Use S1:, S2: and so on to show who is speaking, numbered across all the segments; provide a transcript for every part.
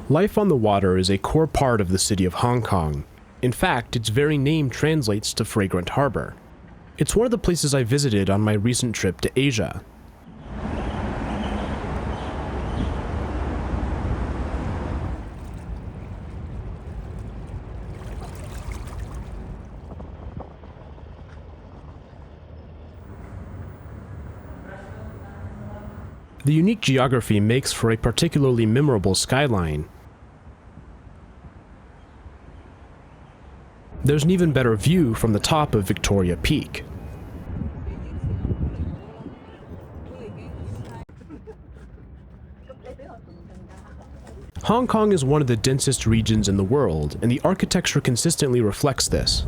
S1: Life on the water is a core part of the city of Hong Kong. In fact, its very name translates to fragrant harbor. It's one of the places I visited on my recent trip to Asia. The unique geography makes for a particularly memorable skyline. There's an even better view from the top of Victoria Peak. Hong Kong is one of the densest regions in the world, and the architecture consistently reflects this.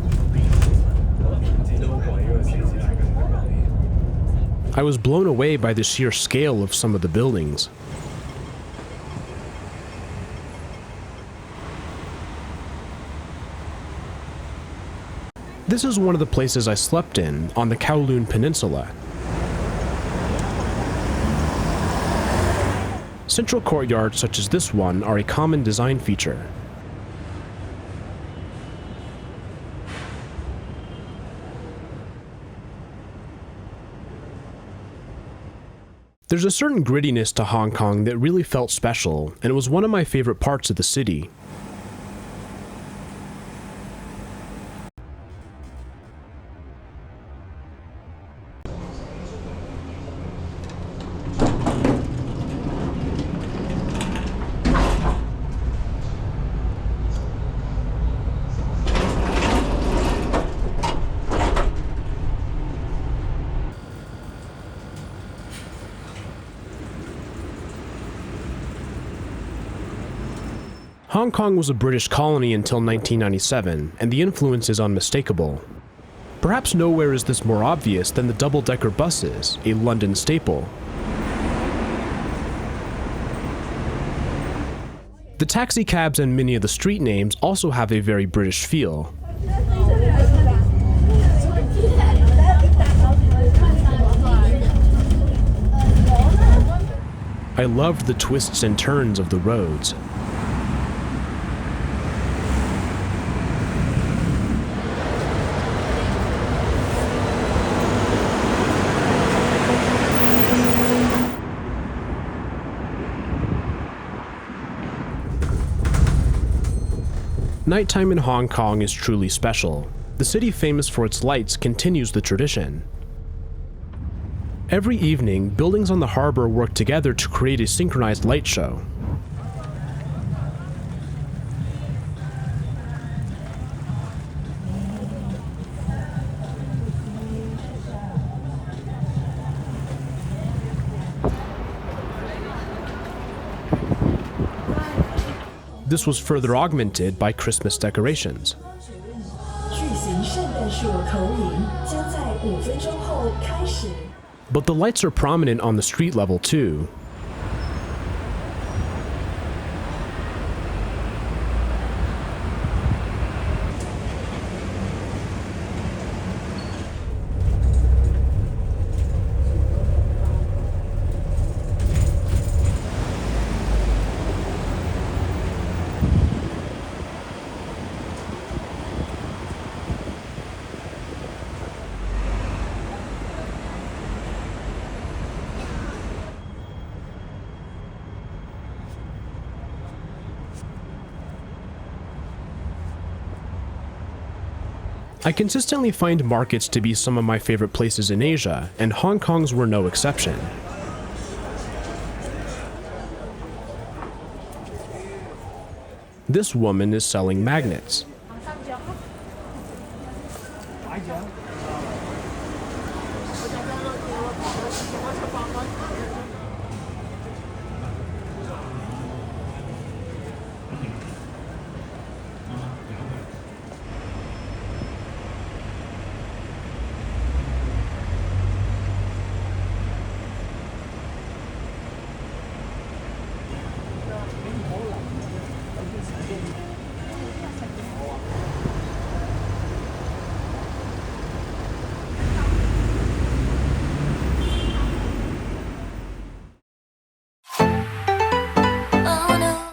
S1: I was blown away by the sheer scale of some of the buildings. This is one of the places I slept in, on the Kowloon Peninsula. Central courtyards such as this one are a common design feature. There's a certain grittiness to Hong Kong that really felt special, and it was one of my favorite parts of the city. Hong Kong was a British colony until 1997, and the influence is unmistakable. Perhaps nowhere is this more obvious than the double-decker buses, a London staple. The taxicabs and many of the street names also have a very British feel. I loved the twists and turns of the roads. Nighttime in Hong Kong is truly special. The city famous for its lights continues the tradition. Every evening, buildings on the harbor work together to create a synchronized light show. This was further augmented by Christmas decorations. But the lights are prominent on the street level too. I consistently find markets to be some of my favorite places in Asia, and Hong Kong's were no exception. This woman is selling magnets.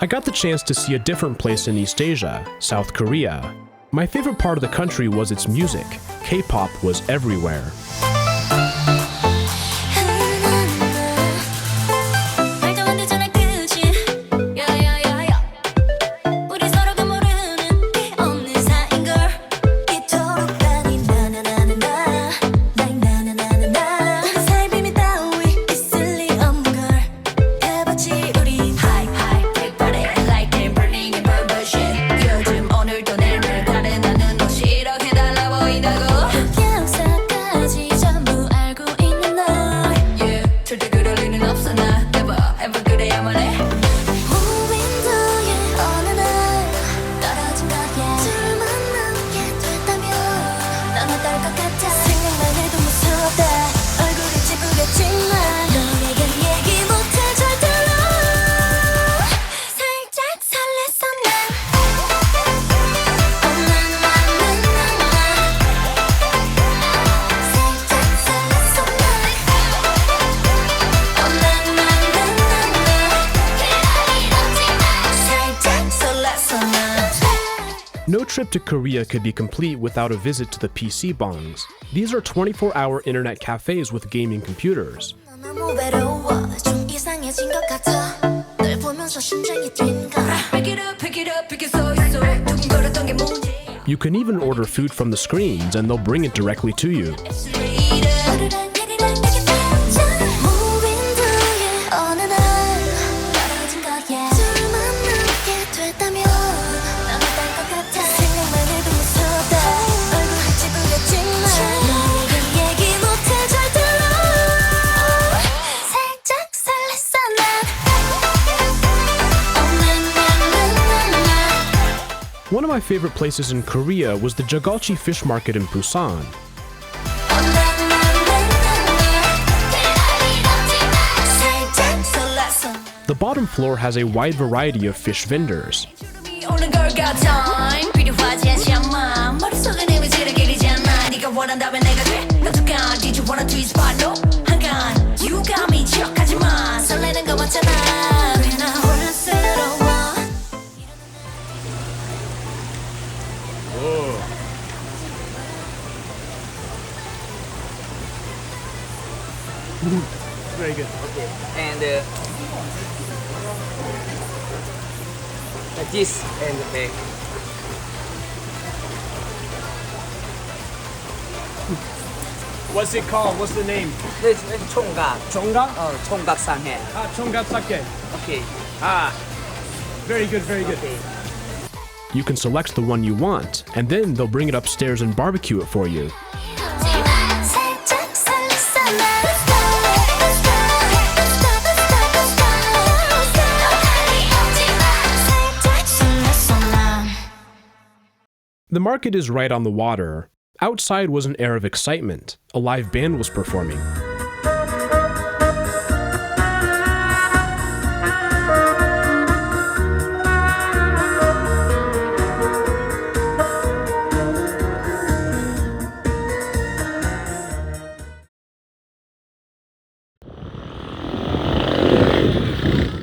S1: I got the chance to see a different place in East Asia, South Korea. My favorite part of the country was its music. K-pop was everywhere. No trip to Korea could be complete without a visit to the PC bongs. These are 24-hour internet cafes with gaming computers. You can even order food from the screens and they'll bring it directly to you. One of my favorite places in Korea was the Jagalchi fish market in Busan. The bottom floor has a wide variety of fish vendors. Very good.
S2: Okay, and like this and the back.
S1: What's it called? What's the name?
S2: This is 총각.
S1: Chonggak?
S2: 총각 상해.
S1: Ah, Chonggak sake.
S2: Okay.
S1: Ah, very good, very good.
S2: Okay.
S1: You can select the one you want, and then they'll bring it upstairs and barbecue it for you. The market is right on the water. Outside was an air of excitement. A live band was performing.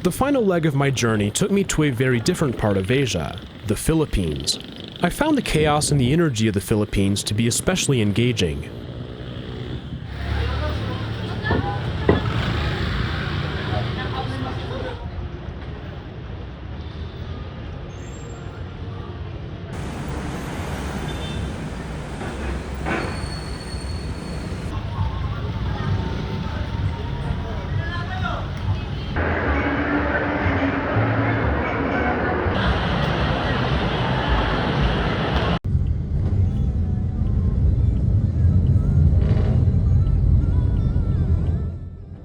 S1: The final leg of my journey took me to a very different part of Asia, the Philippines. I found the chaos and the energy of the Philippines to be especially engaging.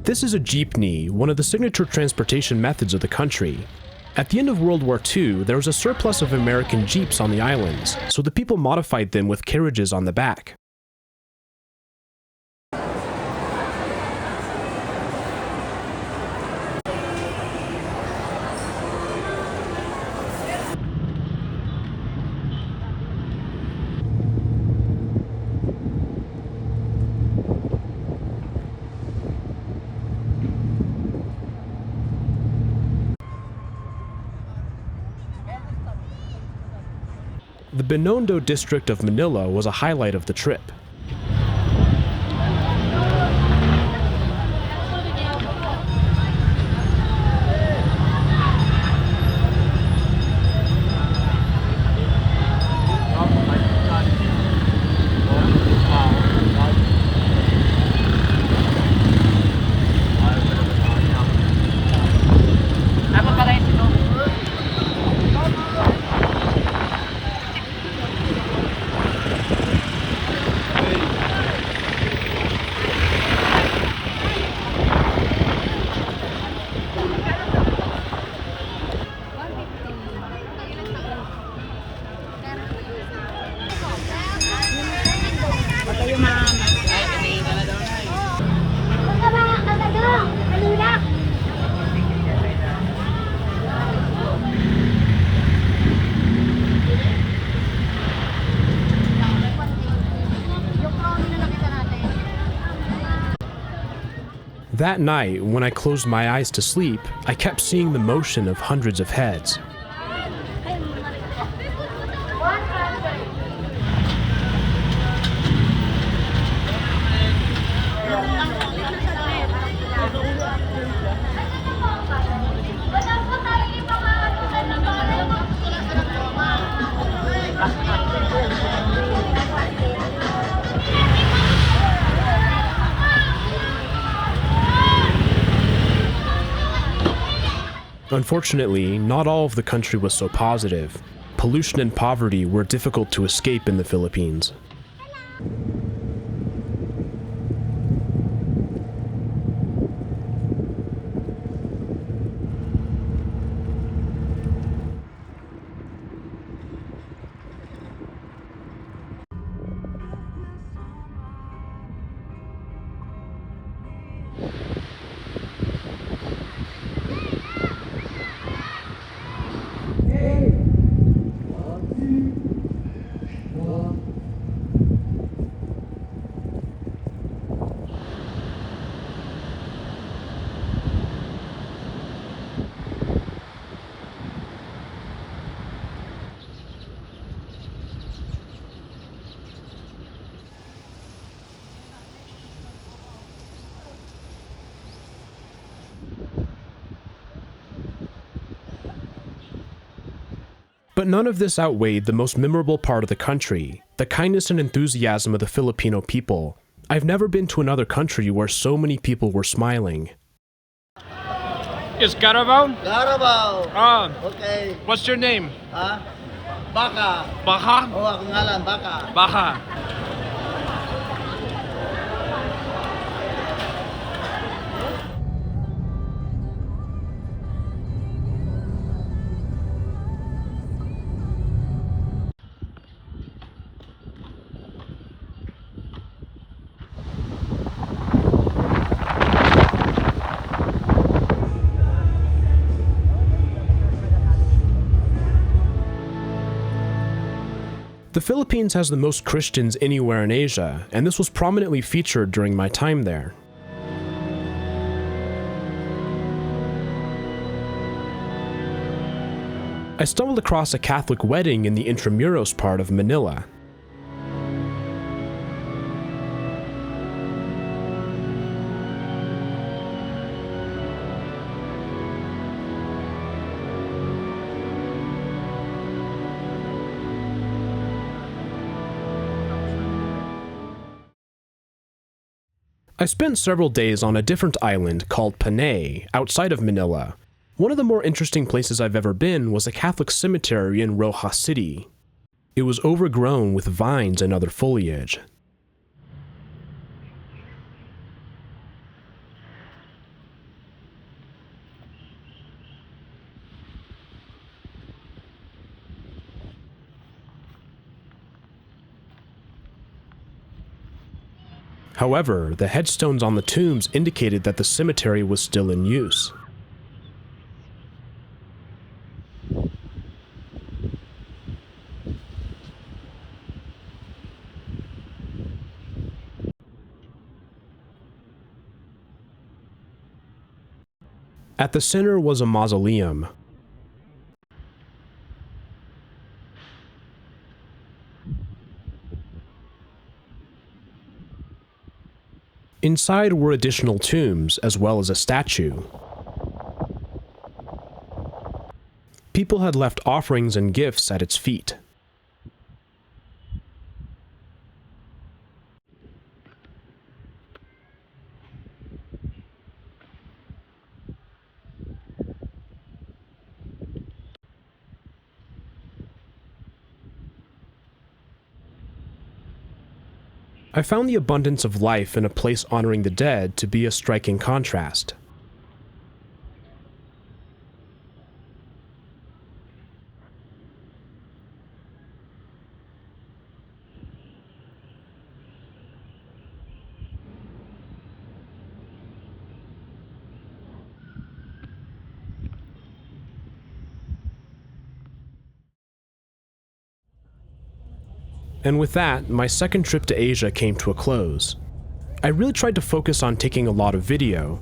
S1: This is a jeepney, one of the signature transportation methods of the country. At the end of World War II, there was a surplus of American jeeps on the islands, so the people modified them with carriages on the back. The Binondo district of Manila was a highlight of the trip. That night, when I closed my eyes to sleep, I kept seeing the motion of hundreds of heads. Unfortunately, not all of the country was so positive. Pollution and poverty were difficult to escape in the Philippines. But none of this outweighed the most memorable part of the country, the kindness and enthusiasm of the Filipino people. I've never been to another country where so many people were smiling.
S3: Is Carabao?
S4: Carabao. Okay.
S3: What's your name?
S4: Baka.
S3: Baha?
S4: Oh, ako ngalan, Baka.
S3: Baha.
S1: The Philippines has the most Christians anywhere in Asia, and this was prominently featured during my time there. I stumbled across a Catholic wedding in the Intramuros part of Manila. I spent several days on a different island called Panay, outside of Manila. One of the more interesting places I've ever been was a Catholic cemetery in Rojas City. It was overgrown with vines and other foliage. However, the headstones on the tombs indicated that the cemetery was still in use. At the center was a mausoleum. Inside were additional tombs, as well as a statue. People had left offerings and gifts at its feet. I found the abundance of life in a place honoring the dead to be a striking contrast. And with that, my second trip to Asia came to a close. I really tried to focus on taking a lot of video.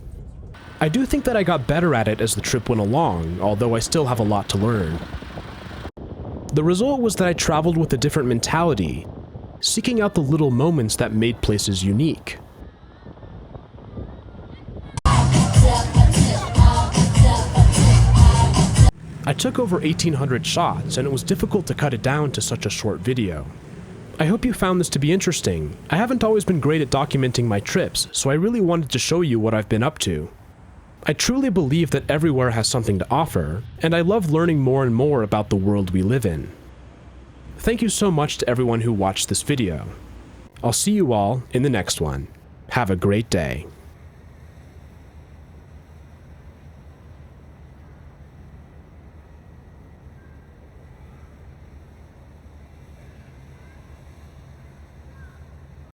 S1: I do think that I got better at it as the trip went along, although I still have a lot to learn. The result was that I traveled with a different mentality, seeking out the little moments that made places unique. I took over 1,800 shots, and it was difficult to cut it down to such a short video. I hope you found this to be interesting. I haven't always been great at documenting my trips, so I really wanted to show you what I've been up to. I truly believe that everywhere has something to offer, and I love learning more and more about the world we live in. Thank you so much to everyone who watched this video. I'll see you all in the next one. Have a great day.